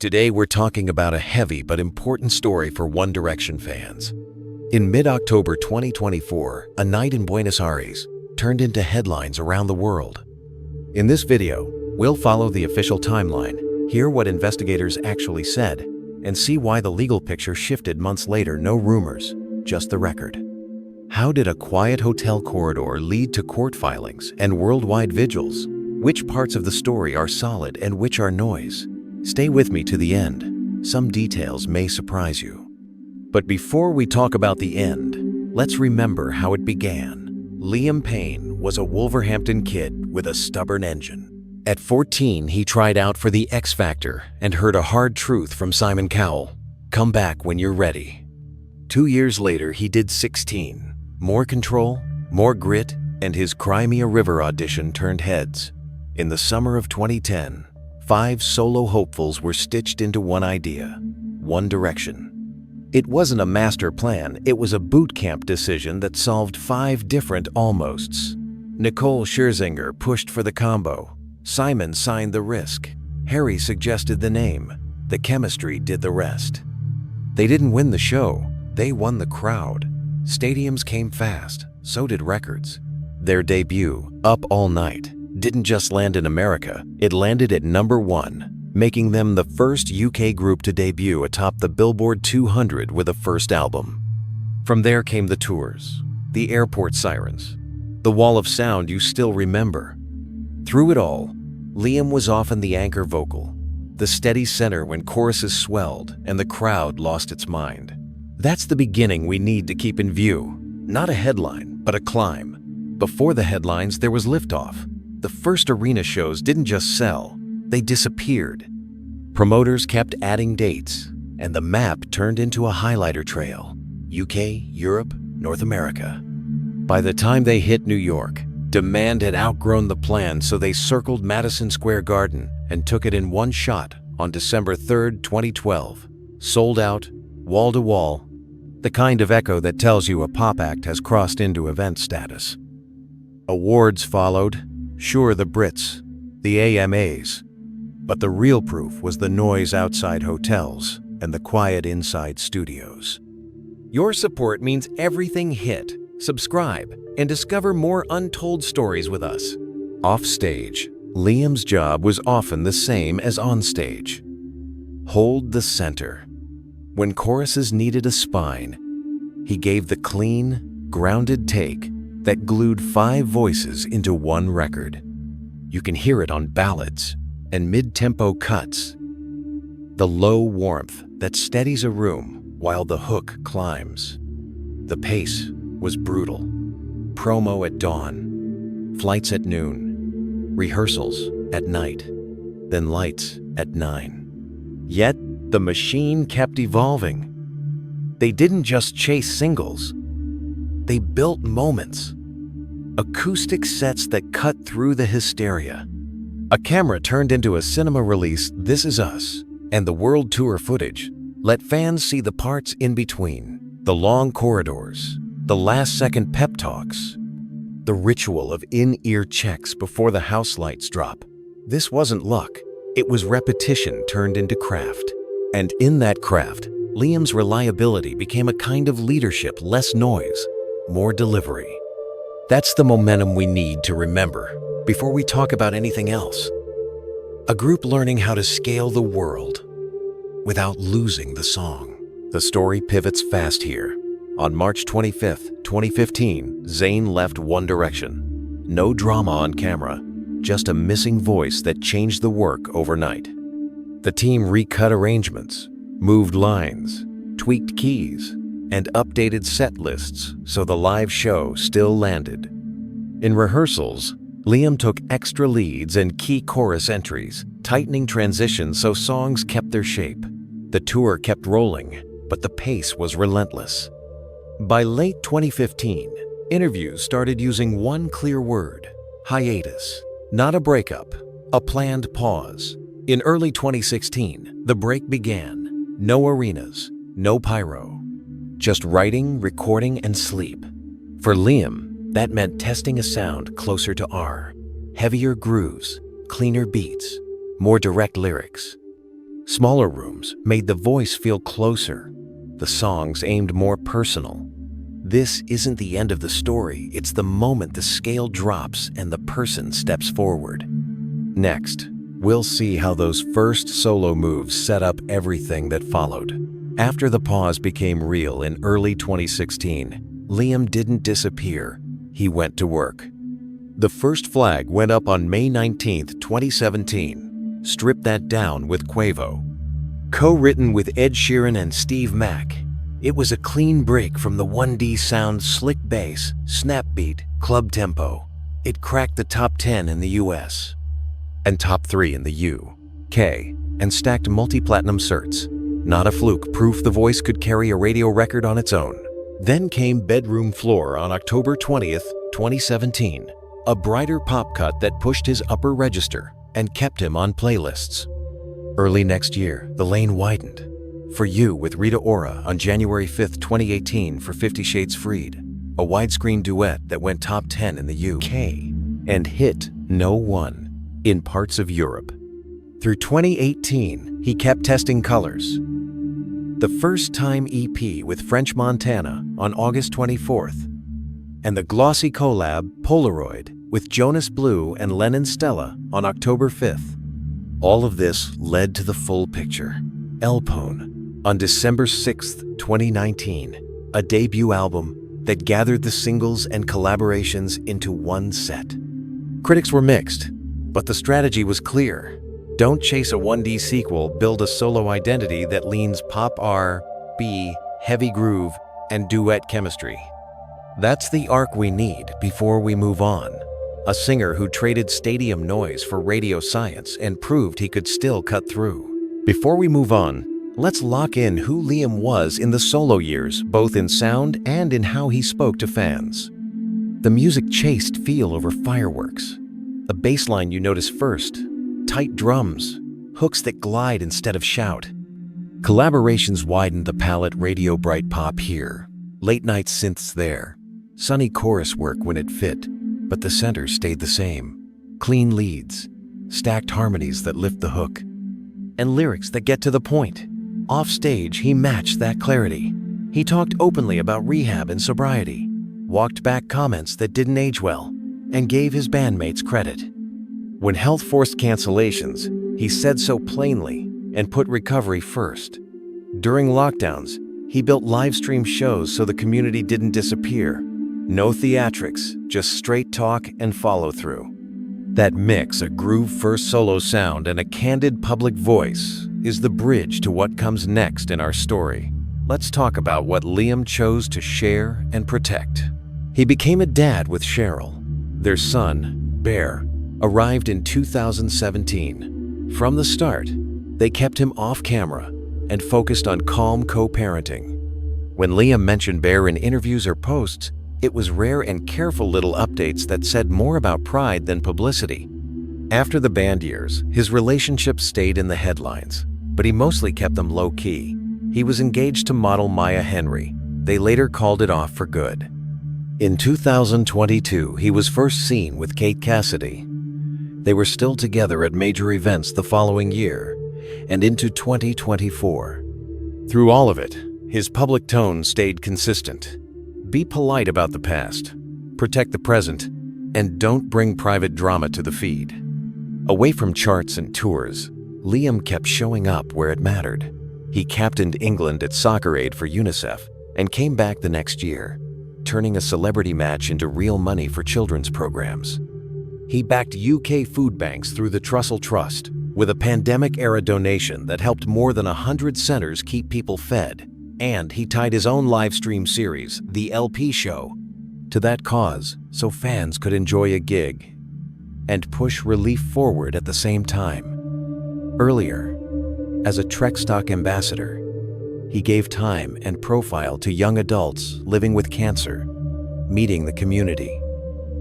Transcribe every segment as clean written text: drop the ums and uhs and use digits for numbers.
Today we're talking about a heavy but important story for One Direction fans. In mid-October 2024, a night in Buenos Aires turned into headlines around the world. In this video, we'll follow the official timeline, hear what investigators actually said, and see why the legal picture shifted months later. No rumors, just the record. How did a quiet hotel corridor lead to court filings and worldwide vigils? Which parts of the story are solid and which are noise? Stay with me to the end. Some details may surprise you. But before we talk about the end, let's remember how it began. Liam Payne was a Wolverhampton kid with a stubborn engine. At 14, he tried out for the X Factor and heard a hard truth from Simon Cowell: come back when you're ready. 2 years later, he did 16. More control, more grit, and his Crimea River audition turned heads. In the summer of 2010, 5 solo hopefuls were stitched into one idea: One Direction. It wasn't a master plan, it was a boot camp decision that solved 5 different almosts. Nicole Scherzinger pushed for the combo. Simon signed the risk. Harry suggested the name. The chemistry did the rest. They didn't win the show, they won the crowd. Stadiums came fast, so did records. Their debut, Up All Night, didn't just land in America, it landed at #1, making them the first UK group to debut atop the Billboard 200 with a first album. From there came the tours, the airport sirens, the wall of sound you still remember. Through it all, Liam was often the anchor vocal, the steady center when choruses swelled and the crowd lost its mind. That's the beginning we need to keep in view. Not a headline, but a climb. Before the headlines, there was liftoff. The first arena shows didn't just sell, they disappeared. Promoters kept adding dates, and the map turned into a highlighter trail: UK, Europe, North America. By the time they hit New York, demand had outgrown the plan, so they circled Madison Square Garden and took it in one shot on December 3, 2012. Sold out, wall to wall, the kind of echo that tells you a pop act has crossed into event status. Awards followed. Sure, the Brits, the AMAs, but the real proof was the noise outside hotels and the quiet inside studios. Your support means everything. Hit subscribe and discover more untold stories with us. Off stage, Liam's job was often the same as on stage: hold the center. When choruses needed a spine, he gave the clean, grounded take that glued 5 voices into one record. You can hear it on ballads and mid-tempo cuts. The low warmth that steadies a room while the hook climbs. The pace was brutal. Promo at dawn, flights at noon, rehearsals at night, then lights at 9. Yet, the machine kept evolving. They didn't just chase singles, they built moments. Acoustic sets that cut through the hysteria. A camera turned into a cinema release, This Is Us, and the world tour footage let fans see the parts in between. The long corridors, the last-second pep talks, the ritual of in-ear checks before the house lights drop. This wasn't luck, it was repetition turned into craft. And in that craft, Liam's reliability became a kind of leadership: less noise, more delivery. That's the momentum we need to remember before we talk about anything else. A group learning how to scale the world without losing the song. The story pivots fast here. On March 25, 2015, Zayn left One Direction. No drama on camera, just a missing voice that changed the work overnight. The team recut arrangements, moved lines, tweaked keys, and updated set lists so the live show still landed. In rehearsals, Liam took extra leads and key chorus entries, tightening transitions so songs kept their shape. The tour kept rolling, but the pace was relentless. By late 2015, interviews started using one clear word: hiatus. Not a breakup, a planned pause. In early 2016, the break began. No arenas, no pyro. Just writing, recording, and sleep. For Liam, that meant testing a sound closer to R. Heavier grooves, cleaner beats, more direct lyrics. Smaller rooms made the voice feel closer. The songs aimed more personal. This isn't the end of the story, it's the moment the scale drops and the person steps forward. Next, we'll see how those first solo moves set up everything that followed. After the pause became real in early 2016, Liam didn't disappear, he went to work. The first flag went up on May 19, 2017. Strip That Down with Quavo. Co-written with Ed Sheeran and Steve Mack, it was a clean break from the 1D sound slick bass, snap beat, club tempo. It cracked the top 10 in the US and top 3 in the UK and stacked multi-platinum certs. Not a fluke, proof the voice could carry a radio record on its own. Then came Bedroom Floor on October 20th, 2017, a brighter pop cut that pushed his upper register and kept him on playlists. Early next year, the lane widened. For You with Rita Ora on January 5th, 2018 for 50 Shades Freed, a widescreen duet that went top 10 in the UK and hit No. 1 in parts of Europe. Through 2018, he kept testing colors. The First Time EP with French Montana on August 24th, and the glossy collab Polaroid with Jonas Blue and Lennon Stella on October 5th. All of this led to the full picture. Elpone on December 6th, 2019, a debut album that gathered the singles and collaborations into one set. Critics were mixed, but the strategy was clear. Don't chase a 1D sequel, build a solo identity that leans pop R&B, heavy groove, and duet chemistry. That's the arc we need before we move on. A singer who traded stadium noise for radio science and proved he could still cut through. Before we move on, let's lock in who Liam was in the solo years, both in sound and in how he spoke to fans. The music chased feel over fireworks. A bass line you notice first, tight drums, hooks that glide instead of shout. Collaborations widened the palette, radio bright pop here, late night synths there, sunny chorus work when it fit, but the center stayed the same. Clean leads, stacked harmonies that lift the hook, and lyrics that get to the point. Off stage, he matched that clarity. He talked openly about rehab and sobriety, walked back comments that didn't age well, and gave his bandmates credit. When health forced cancellations, he said so plainly and put recovery first. During lockdowns, he built live stream shows so the community didn't disappear. No theatrics, just straight talk and follow through. That mix, a groove-first solo sound and a candid public voice, is the bridge to what comes next in our story. Let's talk about what Liam chose to share and protect. He became a dad with Cheryl. Their son, Bear, arrived in 2017. From the start, they kept him off camera and focused on calm co-parenting. When Liam mentioned Bear in interviews or posts, it was rare and careful little updates that said more about pride than publicity. After the band years, his relationships stayed in the headlines, but he mostly kept them low-key. He was engaged to model Maya Henry. They later called it off for good. In 2022, he was first seen with Kate Cassidy. They were still together at major events the following year and into 2024. Through all of it, his public tone stayed consistent. Be polite about the past, protect the present, and don't bring private drama to the feed. Away from charts and tours, Liam kept showing up where it mattered. He captained England at Soccer Aid for UNICEF and came back the next year, turning a celebrity match into real money for children's programs. He backed UK food banks through the Trussell Trust with a pandemic-era donation that helped more than 100 centers keep people fed, and he tied his own live stream series, The LP Show, to that cause so fans could enjoy a gig and push relief forward at the same time. Earlier, as a Trek stock ambassador, he gave time and profile to young adults living with cancer, meeting the community,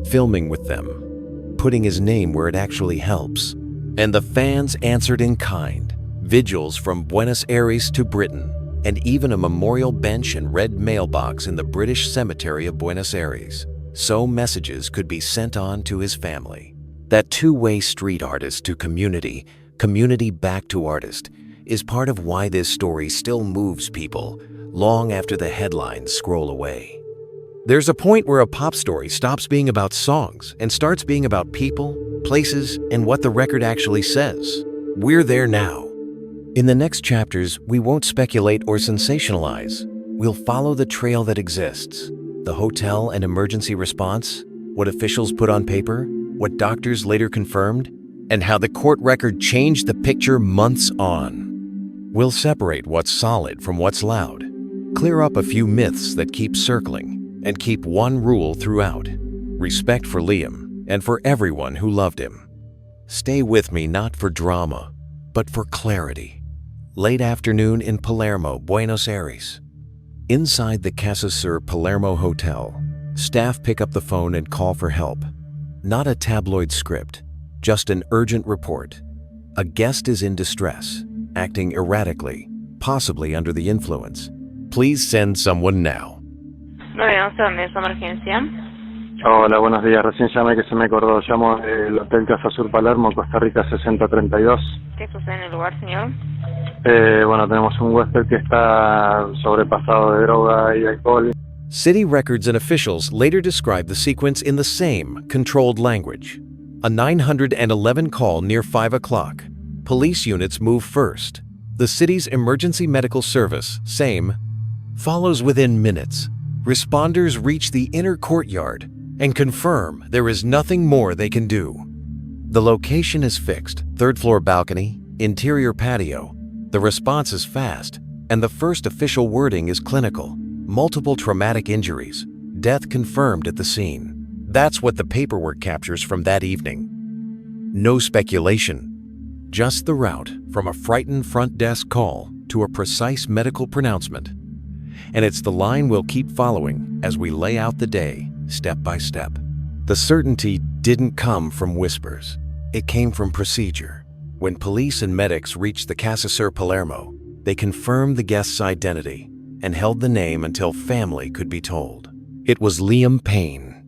filming with them, putting his name where it actually helps. And the fans answered in kind. Vigils from Buenos Aires to Britain, and even a memorial bench and red mailbox in the British cemetery of Buenos Aires, so messages could be sent on to his family. That two-way street artist to community, community back to artist, is part of why this story still moves people long after the headlines scroll away. There's a point where a pop story stops being about songs and starts being about people, places, and what the record actually says. We're there now. In the next chapters, we won't speculate or sensationalize. We'll follow the trail that exists, the hotel and emergency response, what officials put on paper, what doctors later confirmed, and how the court record changed the picture months on. We'll separate what's solid from what's loud, clear up a few myths that keep circling, and keep one rule throughout: respect for Liam and for everyone who loved him. Stay with me not for drama, but for clarity. Late afternoon in Palermo, Buenos Aires. Inside the Casa Sur Palermo Hotel, staff pick up the phone and call for help. Not a tabloid script, just an urgent report. A guest is in distress, acting erratically, possibly under the influence. Please send someone now. 911, ¿dónde es emergencia? Hola, buenos días. Recién llamé que se me acordó. Llamo del Hotel Casa Sur Palermo, Costa Rica 6032. ¿Qué sucede en el lugar, señor? Bueno, tenemos un huésped que está sobrepasado de droga y alcohol. City records and officials later described the sequence in the same controlled language. A 911 call near 5 o'clock. Police units move first. The city's emergency medical service, SAME, follows within minutes. Responders reach the inner courtyard and confirm there is nothing more they can do. The location is fixed, third-floor balcony, interior patio. The response is fast, and the first official wording is clinical. Multiple traumatic injuries, death confirmed at the scene. That's what the paperwork captures from that evening. No speculation, just the route from a frightened front desk call to a precise medical pronouncement. And it's the line we'll keep following as we lay out the day, step by step. The certainty didn't come from whispers. It came from procedure. When police and medics reached the Casa Sur Palermo, they confirmed the guest's identity and held the name until family could be told. It was Liam Payne.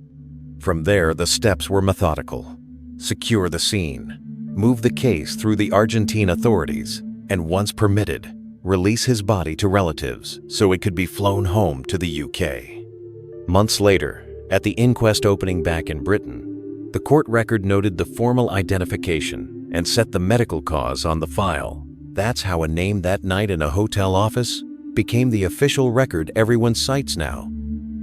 From there, the steps were methodical. Secure the scene, move the case through the Argentine authorities, and once permitted, release his body to relatives so it could be flown home to the UK. Months later, at the inquest opening back in Britain, the court record noted the formal identification and set the medical cause on the file. That's how a name that night in a hotel office became the official record everyone cites now.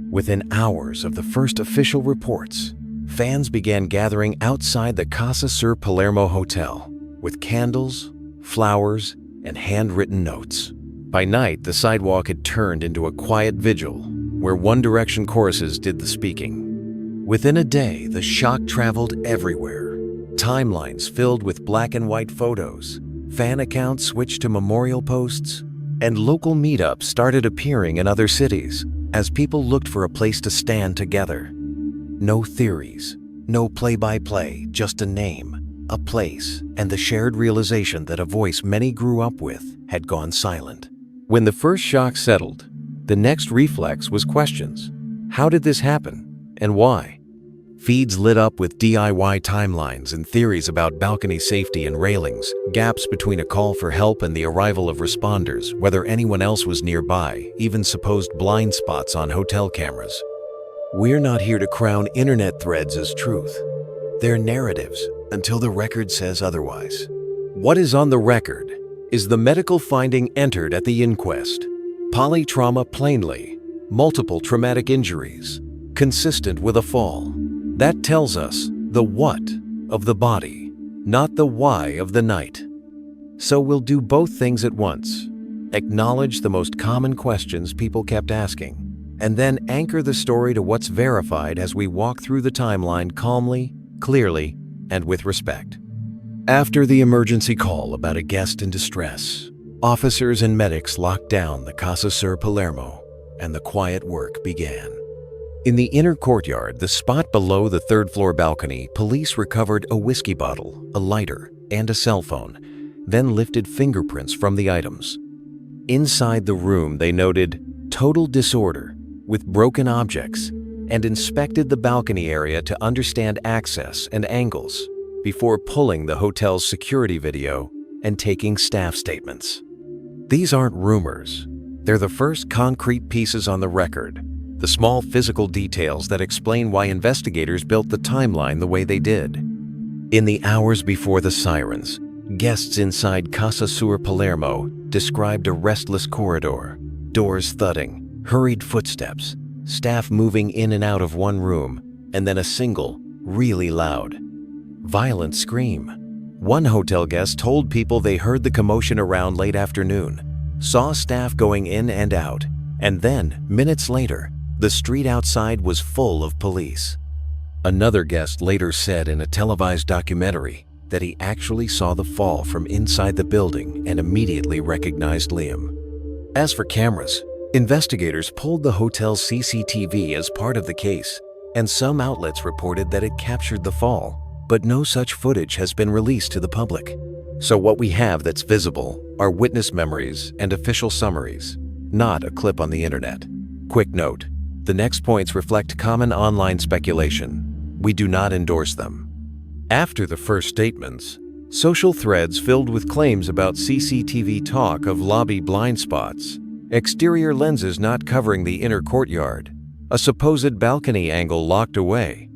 Within hours of the first official reports, fans began gathering outside the Casa Sur Palermo Hotel with candles, flowers, and handwritten notes. By night, the sidewalk had turned into a quiet vigil where One Direction choruses did the speaking. Within a day, the shock traveled everywhere. Timelines filled with black and white photos, fan accounts switched to memorial posts, and local meetups started appearing in other cities as people looked for a place to stand together. No theories, no play-by-play, just a name, a place, and the shared realization that a voice many grew up with had gone silent. When the first shock settled, the next reflex was questions. How did this happen, and why? Feeds lit up with DIY timelines and theories about balcony safety and railings, gaps between a call for help and the arrival of responders, whether anyone else was nearby, even supposed blind spots on hotel cameras. We're not here to crown internet threads as truth. They're narratives until the record says otherwise. What is on the record is the medical finding entered at the inquest. Polytrauma plainly, multiple traumatic injuries, consistent with a fall. That tells us the what of the body, not the why of the night. So we'll do both things at once. Acknowledge the most common questions people kept asking, and then anchor the story to what's verified as we walk through the timeline calmly, clearly, and with respect. After the emergency call about a guest in distress, officers and medics locked down the Casa Sur Palermo, and the quiet work began. In the inner courtyard, the spot below the third-floor balcony, police recovered a whiskey bottle, a lighter, and a cell phone, then lifted fingerprints from the items. Inside the room, they noted total disorder with broken objects and inspected the balcony area to understand access and angles before pulling the hotel's security video and taking staff statements. These aren't rumors. They're the first concrete pieces on the record, the small physical details that explain why investigators built the timeline the way they did. In the hours before the sirens, guests inside Casa Sur Palermo described a restless corridor, doors thudding, hurried footsteps, staff moving in and out of one room, and then a single, really loud, violent scream. One hotel guest told people they heard the commotion around late afternoon, saw staff going in and out, and then, minutes later, the street outside was full of police. Another guest later said in a televised documentary that he actually saw the fall from inside the building and immediately recognized Liam. As for cameras, investigators pulled the hotel's CCTV as part of the case, and some outlets reported that it captured the fall, but no such footage has been released to the public. So what we have that's visible are witness memories and official summaries, not a clip on the internet. Quick note, the next points reflect common online speculation. We do not endorse them. After the first statements, social threads filled with claims about CCTV talk of lobby blind spots, exterior lenses not covering the inner courtyard, a supposed balcony angle locked away,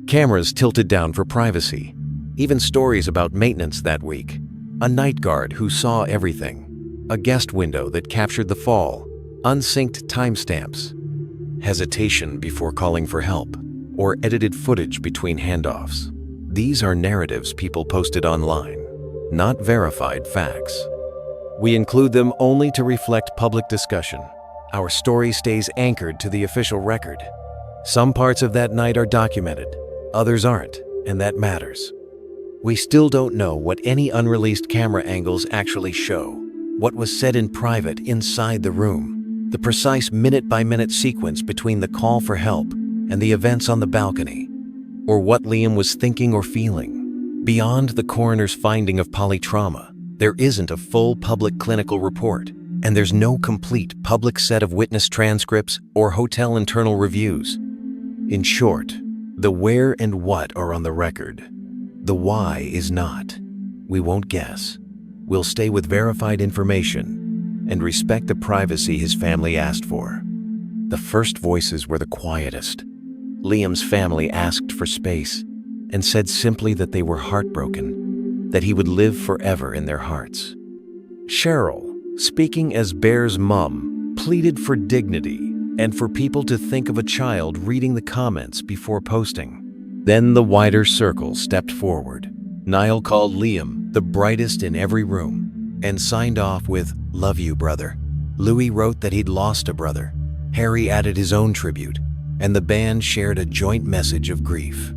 cameras tilted down for privacy, even stories about maintenance that week, a night guard who saw everything, a guest window that captured the fall, unsynced timestamps, hesitation before calling for help, or edited footage between handoffs. These are narratives people posted online, not verified facts. We include them only to reflect public discussion. Our story stays anchored to the official record. Some parts of that night are documented, others aren't, and that matters. We still don't know what any unreleased camera angles actually show, what was said in private inside the room, the precise minute-by-minute sequence between the call for help and the events on the balcony, or what Liam was thinking or feeling. Beyond the coroner's finding of polytrauma, there isn't a full public clinical report, and there's no complete public set of witness transcripts or hotel internal reviews. In short, the where and what are on the record. The why is not. We won't guess. We'll stay with verified information and respect the privacy his family asked for. The first voices were the quietest. Liam's family asked for space and said simply that they were heartbroken, that he would live forever in their hearts. Cheryl, speaking as Bear's mom, pleaded for dignity and for people to think of a child reading the comments before posting. Then the wider circle stepped forward. Niall called Liam the brightest in every room and signed off with, "Love you, brother." Louis wrote that he'd lost a brother. Harry added his own tribute, and the band shared a joint message of grief.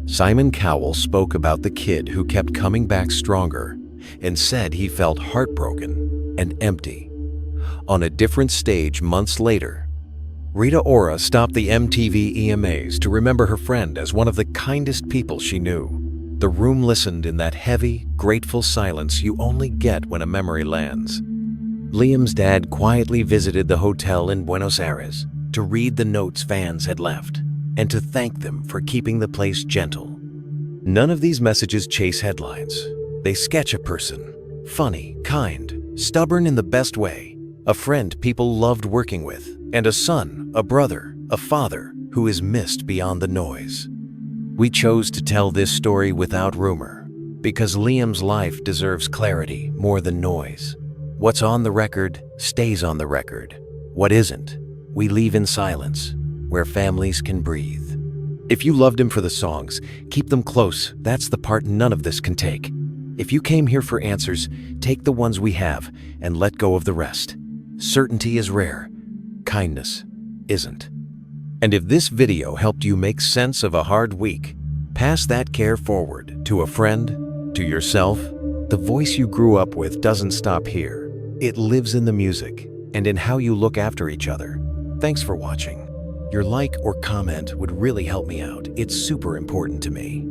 Simon Cowell spoke about the kid who kept coming back stronger and said he felt heartbroken and empty. On a different stage months later, Rita Ora stopped the MTV EMAs to remember her friend as one of the kindest people she knew. The room listened in that heavy, grateful silence you only get when a memory lands. Liam's dad quietly visited the hotel in Buenos Aires to read the notes fans had left and to thank them for keeping the place gentle. None of these messages chase headlines. They sketch a person, funny, kind, stubborn in the best way, a friend people loved working with, and a son, a brother, a father who is missed beyond the noise. We chose to tell this story without rumor because Liam's life deserves clarity more than noise. What's on the record stays on the record. What isn't, we leave in silence, where families can breathe. If you loved him for the songs, keep them close. That's the part none of this can take. If you came here for answers, take the ones we have and let go of the rest. Certainty is rare. Kindness isn't. And if this video helped you make sense of a hard week, pass that care forward to a friend, to yourself. The voice you grew up with doesn't stop here. It lives in the music and in how you look after each other. Thanks for watching. Your like or comment would really help me out. It's super important to me.